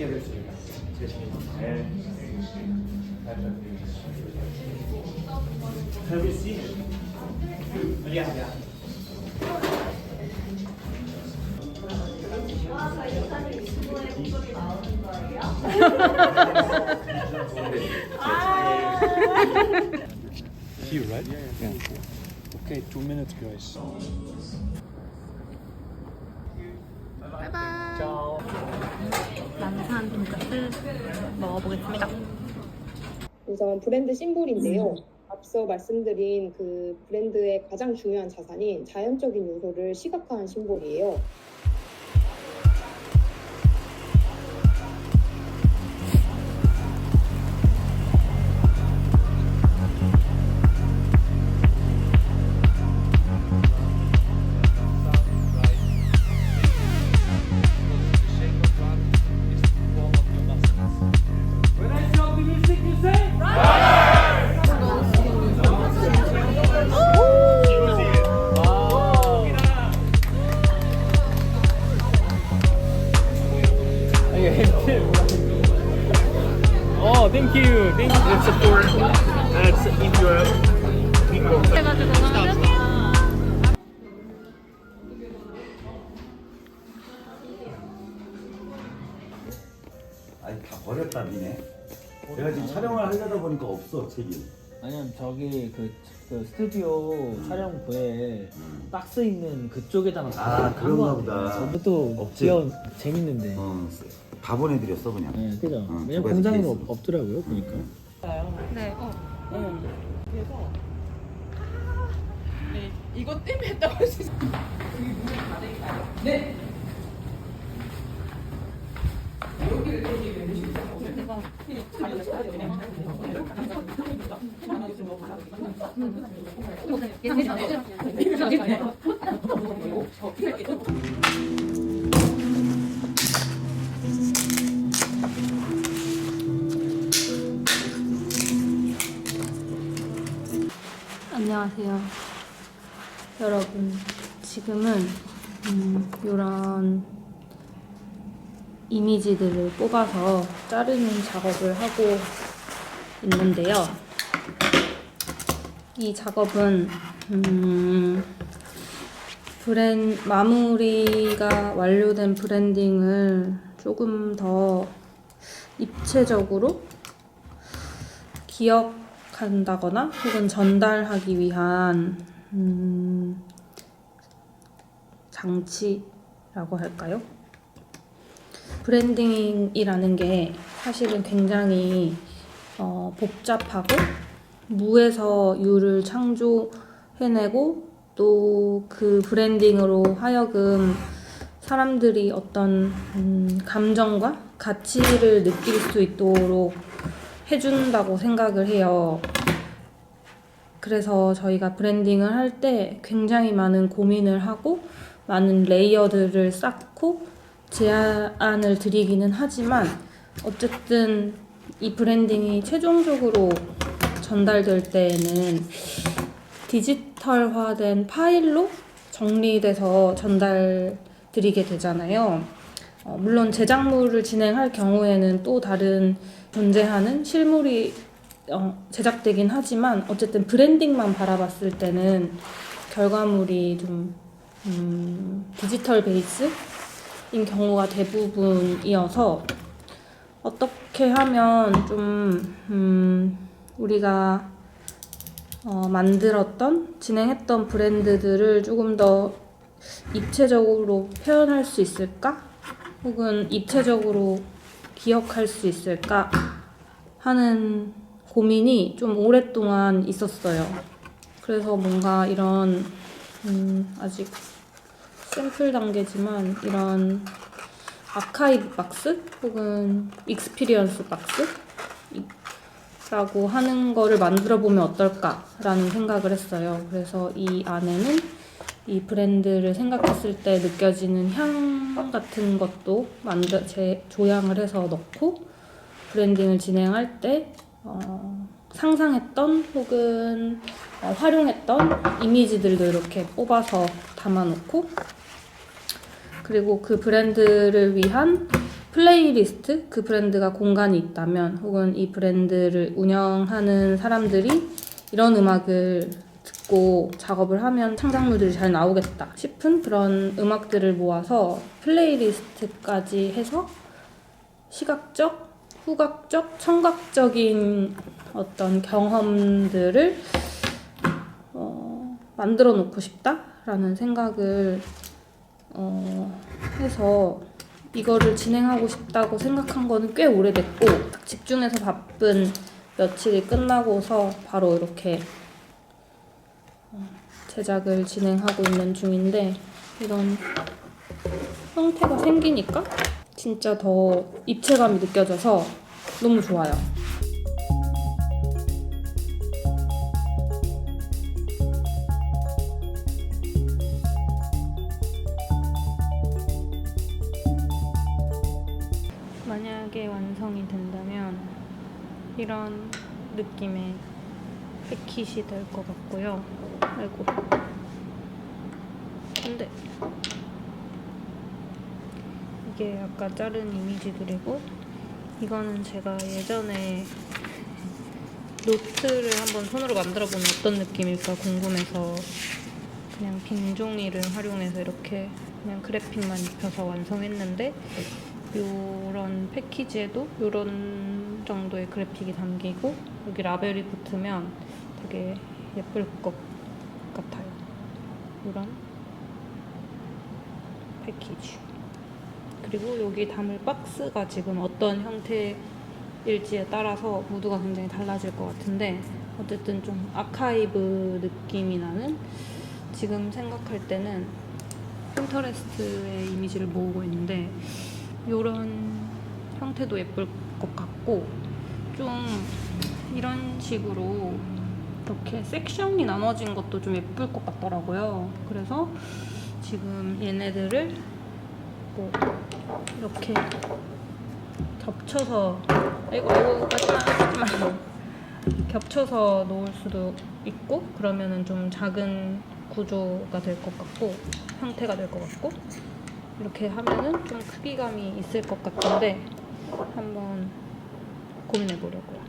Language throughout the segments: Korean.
함께 뵙습니다. 네. Have you seen it? Yeah, yeah. 저희 사진 유튜브에 목소리 나오는 거예요? Here, right? Yeah. Okay, 2 minutes, guys. 바이바이. Ciao. 남산 돈까스 먹어보겠습니다. 우선 브랜드 심볼인데요. 앞서 말씀드린 그 브랜드의 가장 중요한 자산인 자연적인 요소를 시각화한 심볼이에요. Oh, thank you. Thank you. It's support. That's if you're people. 해가지고 안녕. 아니 다 버렸다 니네. 내가 지금 촬영을 하려다 보니까 없어 책이. 아니면 저기 그 스튜디오 촬영부에 박스 있는 그쪽에다가 아, 그런가 보다. 저것도 없지. 귀여운 재밌는데. 다 보내드렸어 그냥. 네, 그죠. 두 왜냐면 가지 공장은 케이스. 없더라고요, 보니까. 네. 그래서 네, 이것 때문에 했다고 할 수 있어요. 네. 여기를 대기 내주시면 안녕하세요. 여러분, 지금은 이런 이미지들을 뽑아서 자르는 작업을 하고 있는데요. 이 작업은 마무리가 완료된 브랜딩을 조금 더 입체적으로 기억한다거나 혹은 전달하기 위한 장치라고 할까요? 브랜딩이라는 게 사실은 굉장히 복잡하고 무에서 유를 창조해내고 또 그 브랜딩으로 하여금 사람들이 어떤 감정과 가치를 느낄 수 있도록 해준다고 생각을 해요. 그래서 저희가 브랜딩을 할 때 굉장히 많은 고민을 하고 많은 레이어들을 쌓고 제안을 드리기는 하지만 어쨌든 이 브랜딩이 최종적으로 전달될 때에는 디지털화된 파일로 정리돼서 전달드리게 되잖아요. 물론 제작물을 진행할 경우에는 또 다른 존재하는 실물이 제작되긴 하지만 어쨌든 브랜딩만 바라봤을 때는 결과물이 좀 디지털 베이스인 경우가 대부분이어서 어떻게 하면 좀 우리가 만들었던 진행했던 브랜드들을 조금 더 입체적으로 표현할 수 있을까? 혹은 입체적으로 기억할 수 있을까? 하는 고민이 좀 오랫동안 있었어요. 그래서 뭔가 이런 아직 샘플 단계지만 이런 아카이브 박스 혹은 익스피리언스 박스라고 하는 거를 만들어 보면 어떨까라는 생각을 했어요. 그래서 이 안에는 이 브랜드를 생각했을 때 느껴지는 향 같은 것도 조향을 해서 넣고 브랜딩을 진행할 때 상상했던 혹은 활용했던 이미지들도 이렇게 뽑아서 담아놓고 그리고 그 브랜드를 위한 플레이리스트, 그 브랜드가 공간이 있다면 혹은 이 브랜드를 운영하는 사람들이 이런 음악을 듣고 작업을 하면 창작물들이 잘 나오겠다 싶은 그런 음악들을 모아서 플레이리스트까지 해서 시각적, 후각적, 청각적인 어떤 경험들을 만들어 놓고 싶다라는 생각을 해서 이거를 진행하고 싶다고 생각한 거는 꽤 오래됐고 집중해서 바쁜 며칠이 끝나고서 바로 이렇게 제작을 진행하고 있는 중인데 이런 형태가 생기니까 진짜 더 입체감이 느껴져서 너무 좋아요. 만약에 완성이 된다면 이런 느낌의 패킷이 될 것 같고요. 아이고. 근데 이게 아까 자른 이미지들이고 이거는 제가 예전에 노트를 한번 손으로 만들어보면 어떤 느낌일까 궁금해서 그냥 빈 종이를 활용해서 이렇게 그냥 그래픽만 입혀서 완성했는데 요런 패키지에도 요런 정도의 그래픽이 담기고 여기 라벨이 붙으면 되게 예쁠 것 같아요. 요런 패키지. 그리고 여기 담을 박스가 지금 어떤 형태일지에 따라서 무드가 굉장히 달라질 것 같은데 어쨌든 좀 아카이브 느낌이 나는 지금 생각할 때는 핀터레스트의 이미지를 모으고 있는데 이런 형태도 예쁠 것 같고 좀 이런 식으로 이렇게 섹션이 나눠진 것도 좀 예쁠 것 같더라고요. 그래서 지금 얘네들을 뭐 이렇게 겹쳐서 아이고 하지마 겹쳐서 놓을 수도 있고 그러면은 좀 작은 구조가 될 것 같고 형태가 될 것 같고 이렇게 하면은 좀 크기감이 있을 것 같은데 한번 고민해 보려고요.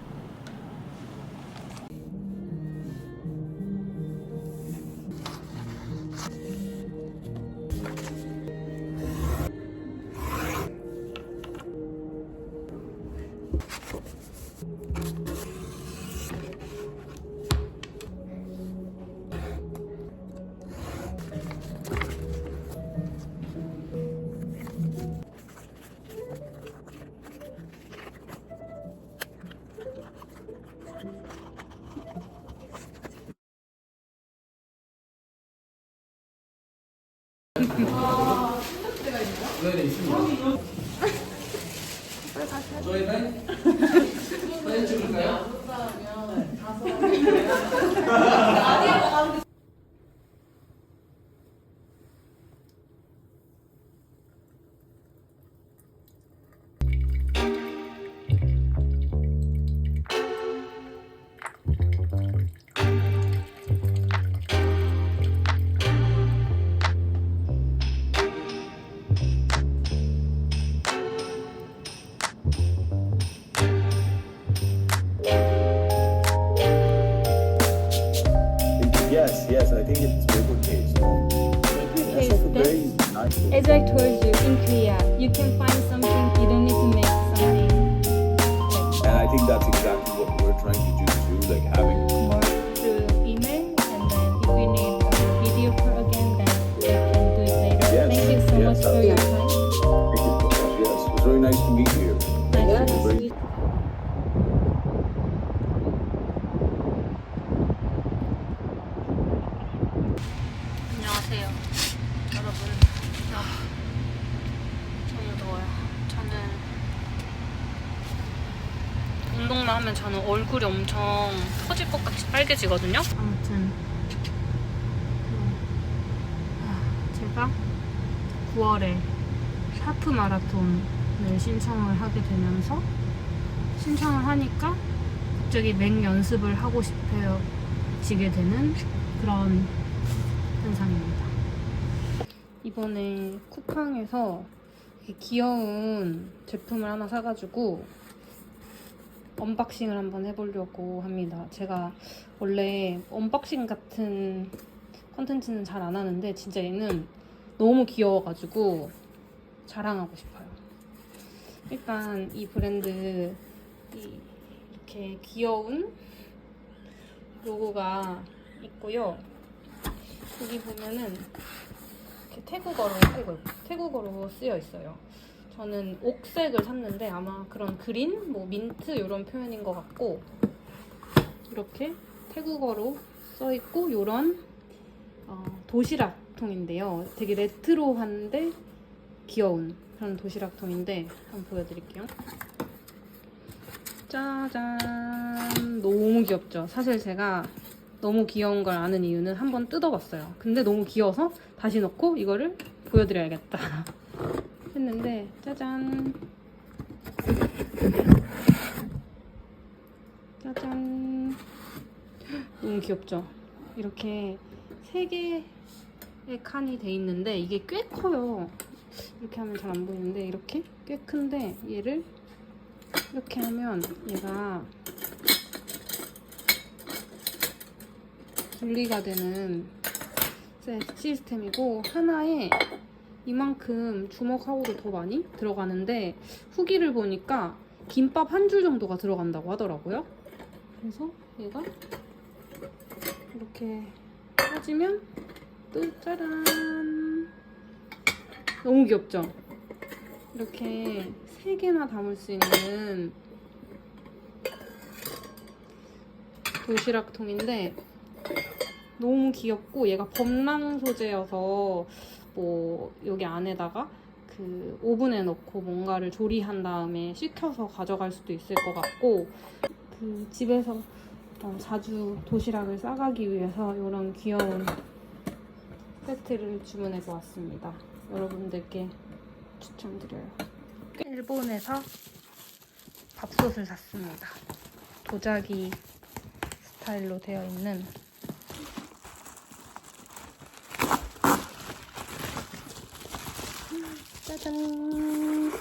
Yes, I think it's paper case. That's also very nice. As I told you, in Korea, you can find something, you don't need to make something And I think that's exactly what we're trying to do too, like having. more through email, and then if we need a video for again, then we can do it later. Yes, Thank you so yes, much for your absolutely. time. Thank you so much. Yes, it was very nice to meet you. Nice to Very- meet you. 안녕하세요, 여러분. 너무 더워요. 저는 운동만 하면 저는 얼굴이 엄청 터질 것 같이 빨개지거든요. 아무튼 제가 9월에 하프 마라톤을 신청을 하게 되면서 신청을 하니까 갑자기 맹 연습을 하고 싶어지게 되는 그런 현상입니다. 이번에 쿠팡에서 이렇게 귀여운 제품을 하나 사가지고 언박싱을 한번 해보려고 합니다. 제가 원래 언박싱 같은 컨텐츠는 잘 안 하는데 진짜 얘는 너무 귀여워가지고 자랑하고 싶어요. 일단 이 브랜드 이렇게 귀여운 로고가 있고요. 여기 보면은 이렇게 태국어로 쓰여 있어요. 저는 옥색을 샀는데 아마 그런 그린, 뭐 민트 이런 표현인 것 같고, 이렇게 태국어로 써 있고 이런 도시락 통인데요. 되게 레트로한데 귀여운 그런 도시락 통인데 한번 보여드릴게요. 짜잔! 너무 귀엽죠? 사실 제가 너무 귀여운 걸 아는 이유는 한번 뜯어봤어요. 근데 너무 귀여워서 다시 넣고 이거를 보여드려야겠다 했는데, 짜잔! 짜잔! 너무 귀엽죠? 이렇게 3개의 칸이 돼 있는데 이게 꽤 커요. 이렇게 하면 잘 안 보이는데 이렇게 꽤 큰데, 얘를 이렇게 하면 얘가 분리가 되는 시스템이고, 하나에 이만큼 주먹하고도 더 많이 들어가는데 후기를 보니까 김밥 한 줄 정도가 들어간다고 하더라고요. 그래서 얘가 이렇게 빠지면 또 짜란! 너무 귀엽죠? 이렇게 3개나 담을 수 있는 도시락 통인데 너무 귀엽고, 얘가 범랑 소재여서 뭐 여기 안에다가 그 오븐에 넣고 뭔가를 조리한 다음에 식혀서 가져갈 수도 있을 것 같고, 그 집에서 자주 도시락을 싸가기 위해서 이런 귀여운 세트를 주문해 보았습니다. 여러분들께 추천드려요. 일본에서 밥솥을 샀습니다. 도자기 스타일로 되어 있는 짜잔!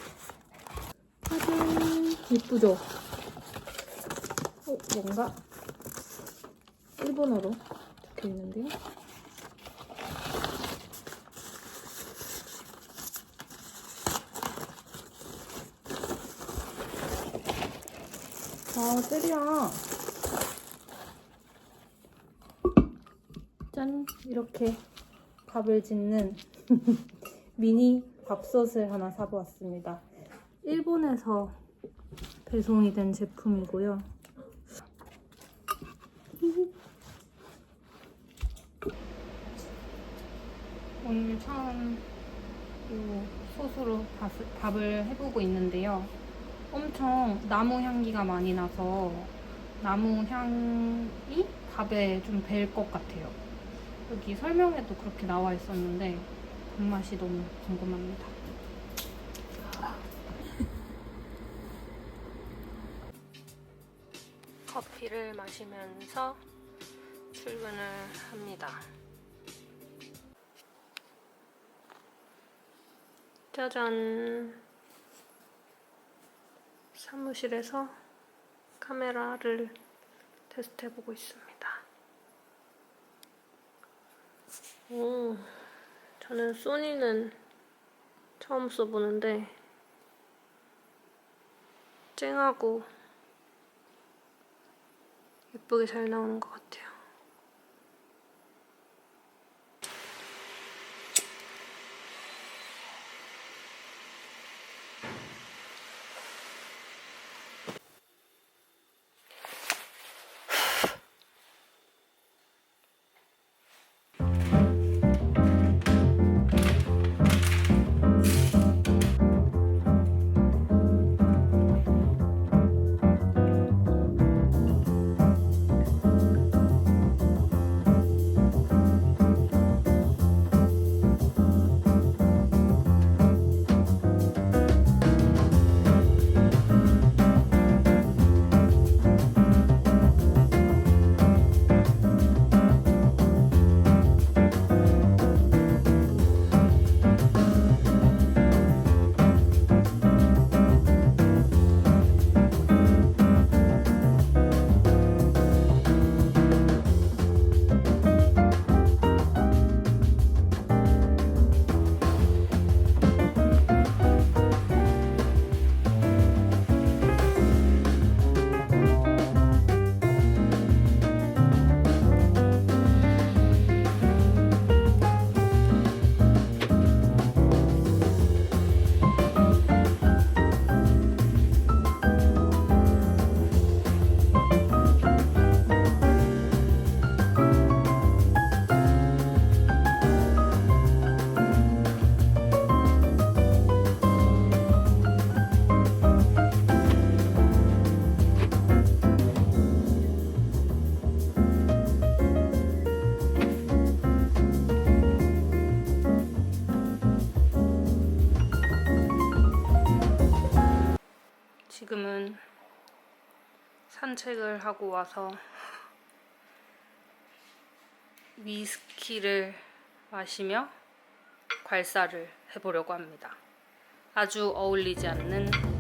짜잔! 예쁘죠? 뭔가 일본어로 적혀 있는데요. 때려. 짠! 이렇게 밥을 짓는 미니 밥솥을 하나 사보았습니다. 일본에서 배송이 된 제품이고요. 오늘 처음 이 솥으로 밥을 해보고 있는데요. 엄청 나무 향기가 많이 나서 나무 향이 밥에 좀 배 것 같아요. 여기 설명에도 그렇게 나와 있었는데 밥맛이 너무 궁금합니다. 커피를 마시면서 출근을 합니다. 짜잔! 사무실에서 카메라를 테스트해보고 있습니다. 저는 소니는 처음 써보는데 쨍하고 예쁘게 잘 나오는 것 같아요. 지금은 산책을 하고 와서 위스키를 마시며 괄사를 해보려고 합니다. 아주 어울리지 않는